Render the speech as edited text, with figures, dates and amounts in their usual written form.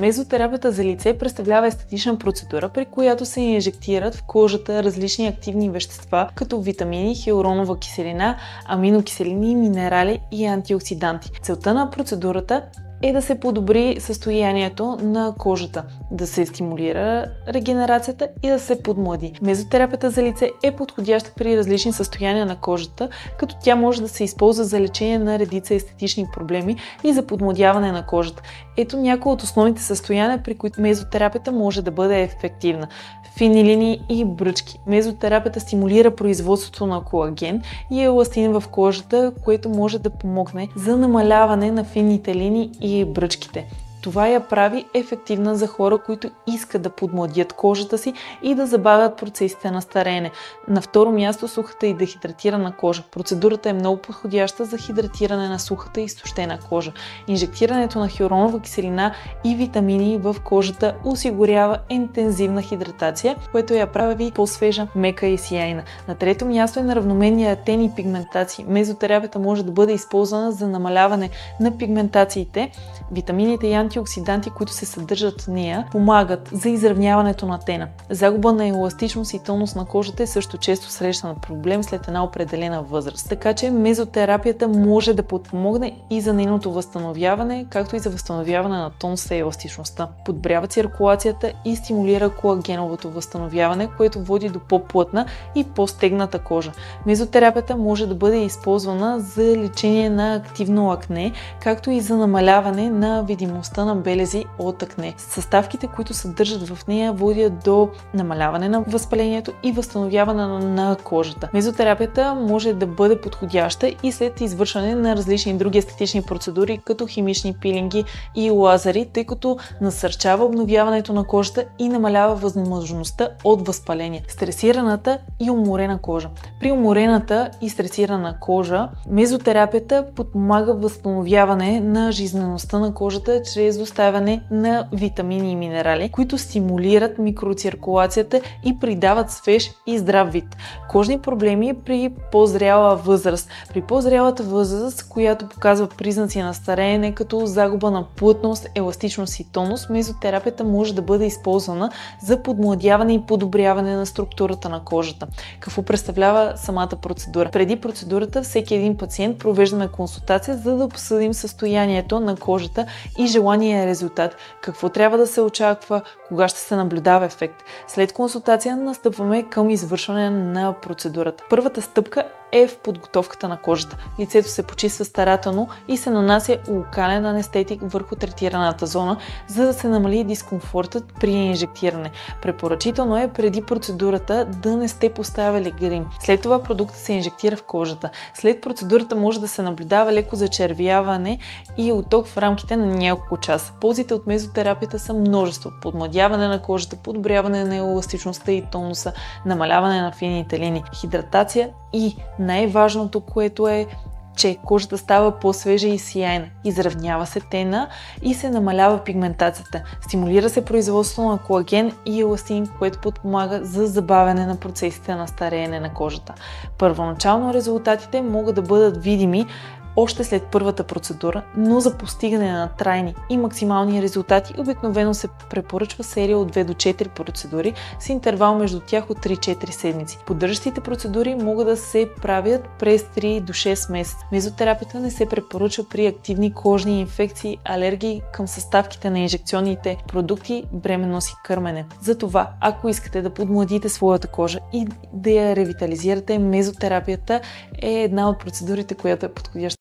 Мезотерапията за лице представлява естетична процедура, при която се инжектират в кожата различни активни вещества, като витамини, хиалуронова киселина, аминокиселини, минерали и антиоксиданти. Целта на процедурата е да се подобри състоянието на кожата, да се стимулира регенерацията и да се подмлади. Мезотерапията за лице е подходяща при различни състояния на кожата, като тя може да се използва за лечение на редица естетични проблеми и за подмладяване на кожата. Ето някои от основните състояния, при които мезотерапията може да бъде ефективна. Фини линии и бръчки. Мезотерапията стимулира производството на колаген и еластин в кожата, което може да помогне за намаляване на фините линии и бръчките. Това я прави ефективна за хора, които искат да подмладят кожата си и да забавят процесите на стареене. На второ място, сухата и дехидратирана кожа. Процедурата е много подходяща за хидратиране на сухата и изтощена кожа. Инжектирането на хиалуронова киселина и витамини в кожата осигурява интензивна хидратация, което я прави по-свежа, мека и сияйна. На трето място е на равноменни артени и пигментации. Мезотерапията може да бъде използвана за намаляване на пигментациите. Витамините и антиоксиданти, които се съдържат в нея, помагат за изравняването на тена. Загуба на еластичност и тонус на кожата е също често срещан проблем след една определена възраст. Така че мезотерапията може да подпомогне и за нейното възстановяване, както и за възстановяване на тонуса и еластичността. Подобрява циркулацията и стимулира колагеновото възстановяване, което води до по-плътна и по-стегната кожа. Мезотерапията може да бъде използвана за лечение на активно акне, както и за намаляване на видимостта на белези от акне. Съставките, които съдържат в нея, водят до намаляване на възпалението и възстановяване на кожата. Мезотерапията може да бъде подходяща и след извършване на различни други естетични процедури, като химични пилинги и лазери, тъй като насърчава обновяването на кожата и намалява възможността от възпаление. Стресираната и уморена кожа. При уморената и стресирана кожа, мезотерапията подпомага възстановяване на жизнеността на кожата чрез доставяне на витамини и минерали, които стимулират микроциркулацията и придават свеж и здрав вид. Кожни проблеми при по-зряла възраст. При по-зрялата възраст, която показва признаци на стареене, като загуба на плътност, еластичност и тонус, мезотерапията може да бъде използвана за подмладяване и подобряване на структурата на кожата. Какво представлява самата процедура? Преди процедурата всеки един пациент провеждаме консултация, за да обсъдим състоянието на кожата и желания резултат, какво трябва да се очаква, кога ще се наблюдава ефект. След консултация настъпваме към извършване на процедурата. Първата стъпка е в подготовката на кожата. Лицето се почиства старателно и се нанася локален анестетик върху третираната зона, за да се намали дискомфортът при инжектиране. Препоръчително е преди процедурата да не сте поставили грим. След това продуктът се инжектира в кожата. След процедурата може да се наблюдава леко зачервяване и отток в рамките на няколко часа. Ползите от мезотерапията са множество. Подмладяване на кожата, подобряване на еластичността и тонуса, намаляване на фините линии, хидратация и най-важното, което е, че кожата става по-свежа и сияйна, изравнява се тена и се намалява пигментацията. Стимулира се производството на колаген и еластин, което подпомага за забавяне на процесите на стареене на кожата. Първоначално резултатите могат да бъдат видими още след първата процедура, но за постигане на трайни и максимални резултати обикновено се препоръчва серия от 2 до 4 процедури с интервал между тях от 3-4 седмици. Поддържащите процедури могат да се правят през 3 до 6 месеца. Мезотерапията не се препоръчва при активни кожни инфекции, алергии към съставките на инжекционните продукти, бременност и кърмене. Затова, ако искате да подмладите своята кожа и да я ревитализирате, мезотерапията е една от процедурите, която е подходяща.